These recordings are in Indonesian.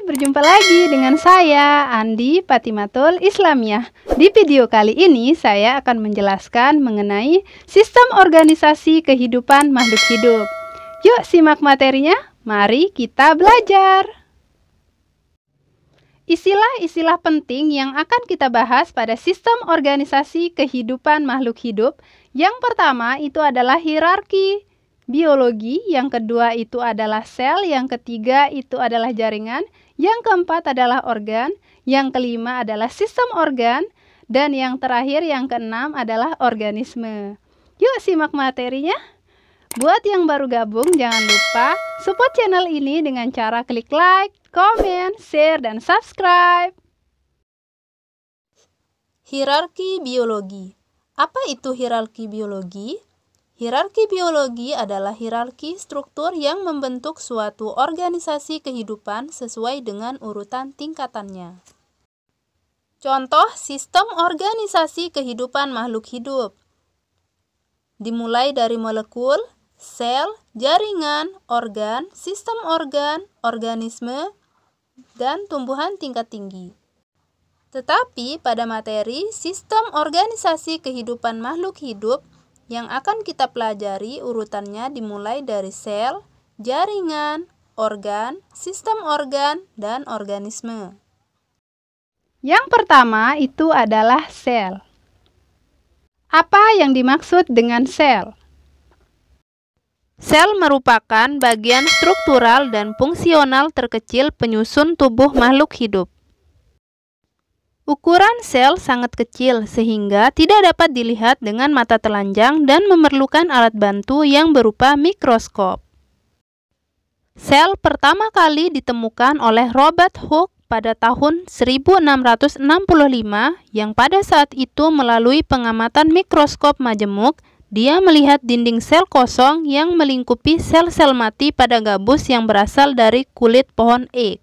berjumpa lagi dengan saya, Andi Patimatul Islamiyah. Di video kali ini, saya akan menjelaskan mengenai sistem organisasi kehidupan makhluk hidup. Yuk simak materinya, mari kita belajar. Istilah-istilah penting yang akan kita bahas pada sistem organisasi kehidupan makhluk hidup. Yang pertama itu adalah hierarki biologi, yang kedua itu adalah sel, yang ketiga itu adalah jaringan, yang keempat adalah organ, yang kelima adalah sistem organ, dan yang terakhir yang keenam adalah organisme. Yuk simak materinya. Buat yang baru gabung, jangan lupa support channel ini dengan cara klik like, komen, share, dan subscribe. Hierarki biologi. Apa itu hierarki biologi? Hierarki biologi adalah hierarki struktur yang membentuk suatu organisasi kehidupan sesuai dengan urutan tingkatannya. Contoh sistem organisasi kehidupan makhluk hidup. Dimulai dari molekul, sel, jaringan, organ, sistem organ, organisme, dan tumbuhan tingkat tinggi. Tetapi pada materi sistem organisasi kehidupan makhluk hidup yang akan kita pelajari urutannya dimulai dari sel, jaringan, organ, sistem organ, dan organisme. Yang pertama itu adalah sel. Apa yang dimaksud dengan sel? Sel merupakan bagian struktural dan fungsional terkecil penyusun tubuh makhluk hidup. Ukuran sel sangat kecil sehingga tidak dapat dilihat dengan mata telanjang dan memerlukan alat bantu yang berupa mikroskop. Sel pertama kali ditemukan oleh Robert Hooke pada tahun 1665 yang pada saat itu melalui pengamatan mikroskop majemuk, dia melihat dinding sel kosong yang melingkupi sel-sel mati pada gabus yang berasal dari kulit pohon ek.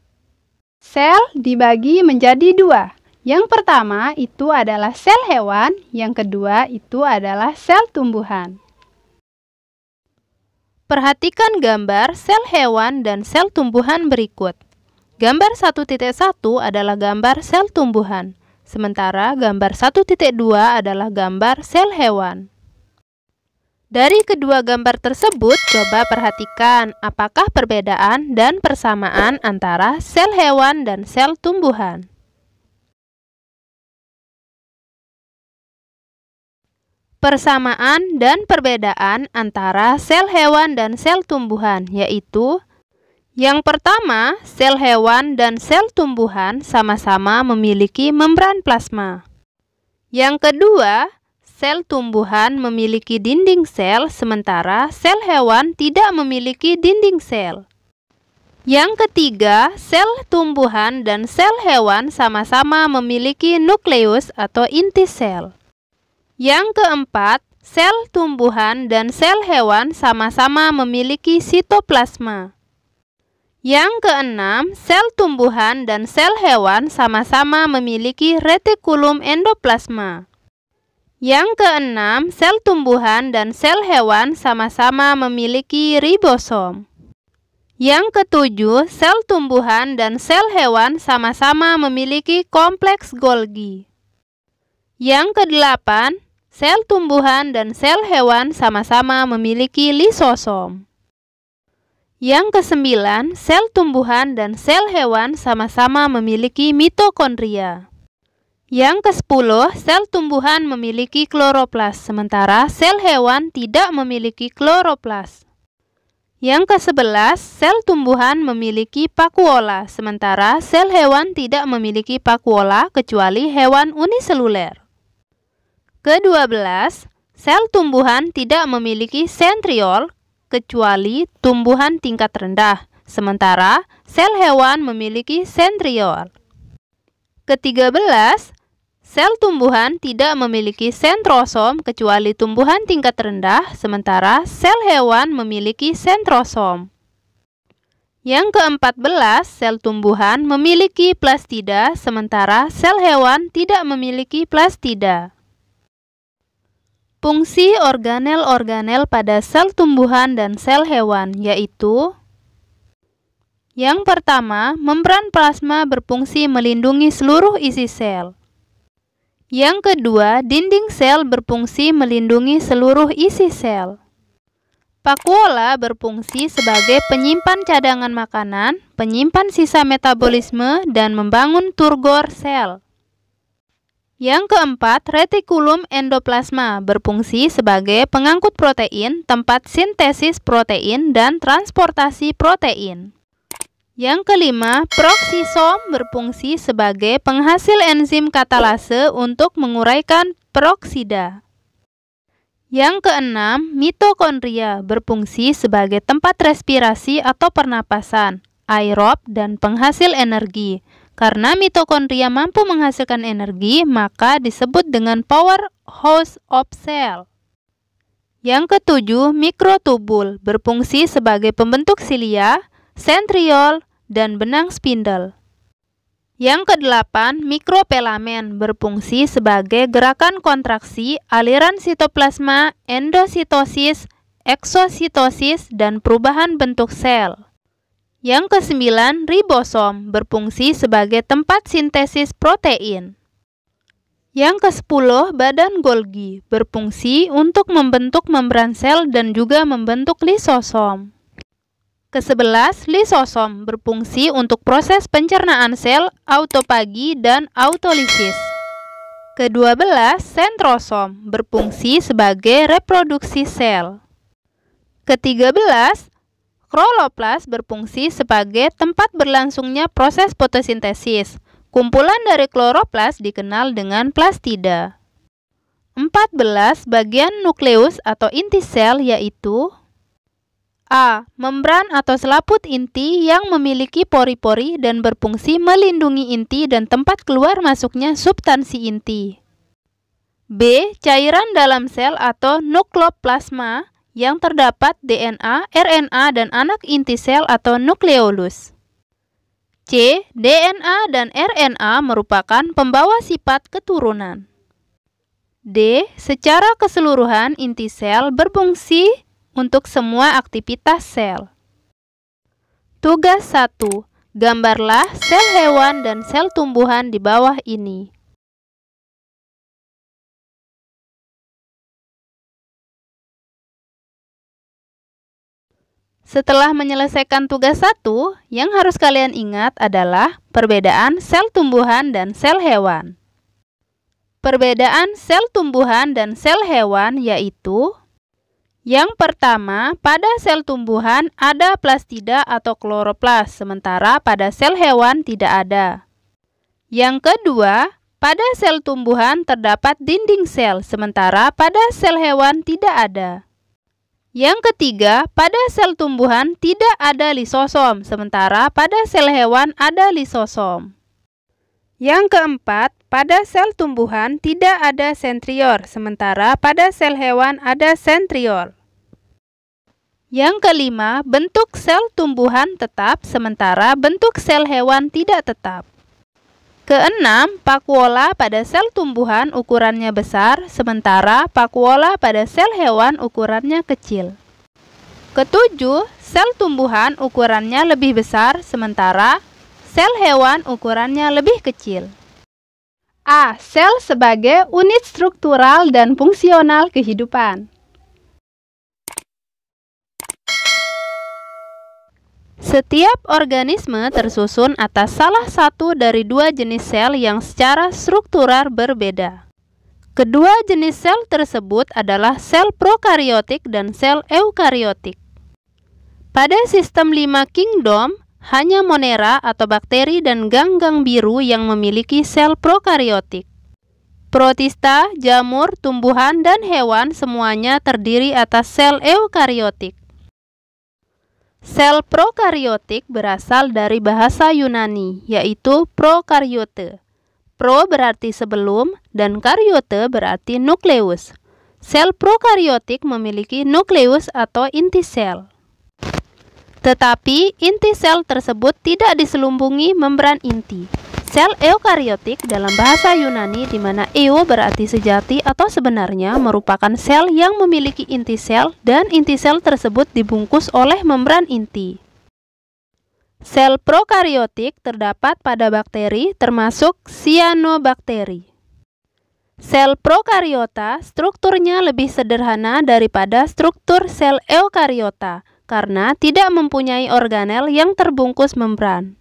Sel dibagi menjadi dua. Yang pertama itu adalah sel hewan, yang kedua itu adalah sel tumbuhan. Perhatikan gambar sel hewan dan sel tumbuhan berikut. Gambar 1.1 adalah gambar sel tumbuhan, sementara gambar 1.2 adalah gambar sel hewan. Dari kedua gambar tersebut, coba perhatikan apakah perbedaan dan persamaan antara sel hewan dan sel tumbuhan. Persamaan dan perbedaan antara sel hewan dan sel tumbuhan yaitu: yang pertama, sel hewan dan sel tumbuhan sama-sama memiliki membran plasma. Yang kedua, sel tumbuhan memiliki dinding sel sementara sel hewan tidak memiliki dinding sel. Yang ketiga, sel tumbuhan dan sel hewan sama-sama memiliki nukleus atau inti sel. Yang keempat, sel tumbuhan dan sel hewan sama-sama memiliki sitoplasma. Yang keenam, sel tumbuhan dan sel hewan sama-sama memiliki retikulum endoplasma. Yang keenam, sel tumbuhan dan sel hewan sama-sama memiliki ribosom. Yang ketujuh, sel tumbuhan dan sel hewan sama-sama memiliki kompleks Golgi. Yang kedelapan, sel tumbuhan dan sel hewan sama-sama memiliki lisosom. Yang kesembilan, sel tumbuhan dan sel hewan sama-sama memiliki mitokondria. Yang kesepuluh, sel tumbuhan memiliki kloroplas, sementara sel hewan tidak memiliki kloroplas. Yang kesebelas, sel tumbuhan memiliki vakuola, sementara sel hewan tidak memiliki vakuola kecuali hewan uniseluler. Ke-12, sel tumbuhan tidak memiliki sentriol kecuali tumbuhan tingkat rendah, sementara sel hewan memiliki sentriol. Ke-13, sel tumbuhan tidak memiliki sentrosom kecuali tumbuhan tingkat rendah, sementara sel hewan memiliki sentrosom. Yang ke-14, sel tumbuhan memiliki plastida, sementara sel hewan tidak memiliki plastida. Fungsi organel-organel pada sel tumbuhan dan sel hewan yaitu: Yang pertama, membran plasma berfungsi melindungi seluruh isi sel. Yang kedua, dinding sel berfungsi melindungi seluruh isi sel. Vakuola berfungsi sebagai penyimpan cadangan makanan, penyimpan sisa metabolisme, dan membangun turgor sel. Yang keempat, retikulum endoplasma berfungsi sebagai pengangkut protein, tempat sintesis protein, dan transportasi protein. Yang kelima, peroksisom berfungsi sebagai penghasil enzim katalase untuk menguraikan peroksida. Yang keenam, mitokondria berfungsi sebagai tempat respirasi atau pernapasan, aerob, dan penghasil energi. Karena mitokondria mampu menghasilkan energi, maka disebut dengan powerhouse of cell. Yang ketujuh, mikrotubul berfungsi sebagai pembentuk silia, sentriol, dan benang spindle. Yang kedelapan, mikropelamen berfungsi sebagai gerakan kontraksi, aliran sitoplasma, endositosis, eksositosis, dan perubahan bentuk sel. Yang kesembilan, ribosom berfungsi sebagai tempat sintesis protein. Yang kesepuluh, badan Golgi berfungsi untuk membentuk membran sel dan juga membentuk lisosom. Ke-11, lisosom berfungsi untuk proses pencernaan sel, autofagi, dan autolisis. Ke-12, sentrosom berfungsi sebagai reproduksi sel. Ke-13, kloroplast berfungsi sebagai tempat berlangsungnya proses fotosintesis. Kumpulan dari kloroplast dikenal dengan plastida. 14, bagian nukleus atau inti sel yaitu A. Membran atau selaput inti yang memiliki pori-pori dan berfungsi melindungi inti dan tempat keluar masuknya substansi inti. B. Cairan dalam sel atau nukloplasma yang terdapat DNA, RNA, dan anak inti sel atau nukleolus. C. DNA dan RNA merupakan pembawa sifat keturunan. D. Secara keseluruhan inti sel berfungsi untuk semua aktivitas sel. Tugas 1. Gambarlah sel hewan dan sel tumbuhan di bawah ini. Setelah menyelesaikan tugas 1, yang harus kalian ingat adalah perbedaan sel tumbuhan dan sel hewan. Perbedaan sel tumbuhan dan sel hewan yaitu: yang pertama, pada sel tumbuhan ada plastida atau kloroplas, sementara pada sel hewan tidak ada. Yang kedua, pada sel tumbuhan terdapat dinding sel, sementara pada sel hewan tidak ada. Yang ketiga, pada sel tumbuhan tidak ada lisosom, sementara pada sel hewan ada lisosom. Yang keempat, pada sel tumbuhan tidak ada sentriol, sementara pada sel hewan ada sentriol. Yang kelima, bentuk sel tumbuhan tetap, sementara bentuk sel hewan tidak tetap. Keenam, vakuola pada sel tumbuhan ukurannya besar, sementara vakuola pada sel hewan ukurannya kecil. Ketujuh, sel tumbuhan ukurannya lebih besar, sementara sel hewan ukurannya lebih kecil. A. Sel sebagai unit struktural dan fungsional kehidupan. Setiap organisme tersusun atas salah satu dari dua jenis sel yang secara struktural berbeda. Kedua jenis sel tersebut adalah sel prokariotik dan sel eukariotik. Pada sistem 5 kingdom, hanya monera atau bakteri dan ganggang biru yang memiliki sel prokariotik. Protista, jamur, tumbuhan, dan hewan semuanya terdiri atas sel eukariotik. Sel prokariotik berasal dari bahasa Yunani, yaitu prokaryote. Pro berarti sebelum, dan karyote berarti nukleus. Sel prokariotik memiliki nukleus atau inti sel. Tetapi, inti sel tersebut tidak diselubungi membran inti. Sel eukariotik dalam bahasa Yunani di mana eo berarti sejati atau sebenarnya merupakan sel yang memiliki inti sel dan inti sel tersebut dibungkus oleh membran inti. Sel prokariotik terdapat pada bakteri termasuk cyanobacteria. Sel prokariota strukturnya lebih sederhana daripada struktur sel eukariota karena tidak mempunyai organel yang terbungkus membran.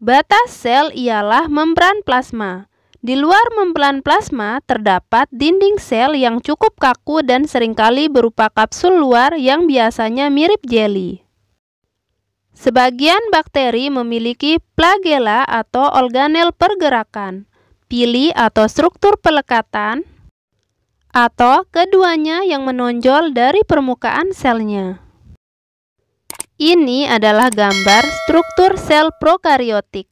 Batas sel ialah membran plasma. Di luar membran plasma terdapat dinding sel yang cukup kaku dan seringkali berupa kapsul luar yang biasanya mirip jeli. Sebagian bakteri memiliki flagella atau organel pergerakan, pili atau struktur pelekatan, atau keduanya yang menonjol dari permukaan selnya. Ini adalah gambar struktur sel prokariotik.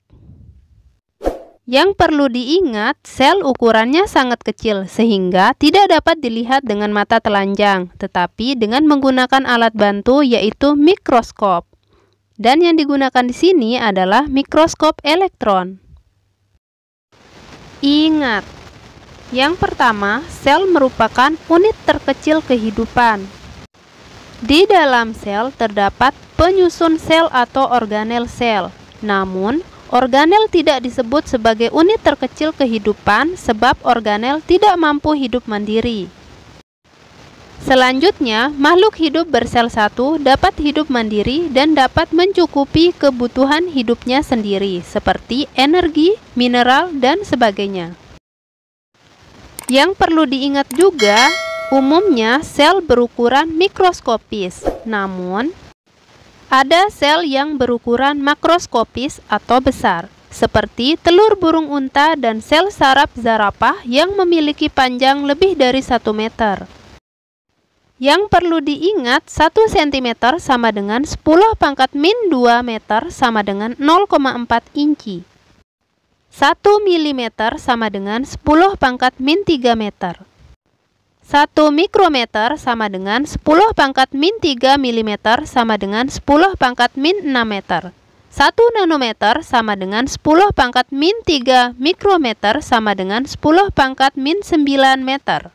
Yang perlu diingat, sel ukurannya sangat kecil sehingga tidak dapat dilihat dengan mata telanjang, tetapi dengan menggunakan alat bantu yaitu mikroskop. Dan yang digunakan di sini adalah mikroskop elektron. Ingat, yang pertama, sel merupakan unit terkecil kehidupan. Di dalam sel terdapat penyusun sel atau organel sel. Namun, organel tidak disebut sebagai unit terkecil kehidupan sebab organel tidak mampu hidup mandiri. Selanjutnya, makhluk hidup bersel satu dapat hidup mandiri dan dapat mencukupi kebutuhan hidupnya sendiri, seperti energi, mineral, dan sebagainya. Yang perlu diingat juga, umumnya sel berukuran mikroskopis, namun ada sel yang berukuran makroskopis atau besar, seperti telur burung unta dan sel saraf zarapah yang memiliki panjang lebih dari 1 meter. Yang perlu diingat, 1 cm sama dengan 10⁻²2 meter sama dengan 0,4 inci. 1 mm sama dengan 10⁻³ meter. 1 mikrometer sama dengan 10⁻³ mm sama dengan 10⁻⁻6 meter. 1 nanometer sama dengan 10⁻³ mikrometer sama dengan 10⁻⁹ meter.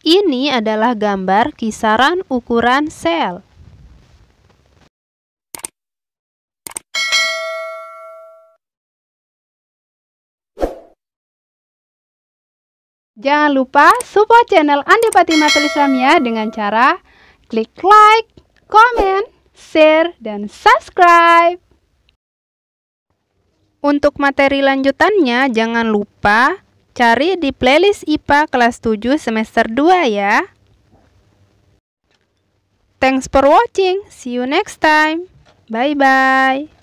Ini adalah gambar kisaran ukuran sel. Jangan lupa support channel Andi Fatimah Islamiyah dengan cara klik like, komen, share, dan subscribe. Untuk materi lanjutannya, jangan lupa cari di playlist IPA kelas 7 semester 2 ya. Thanks for watching. See you next time. Bye-bye.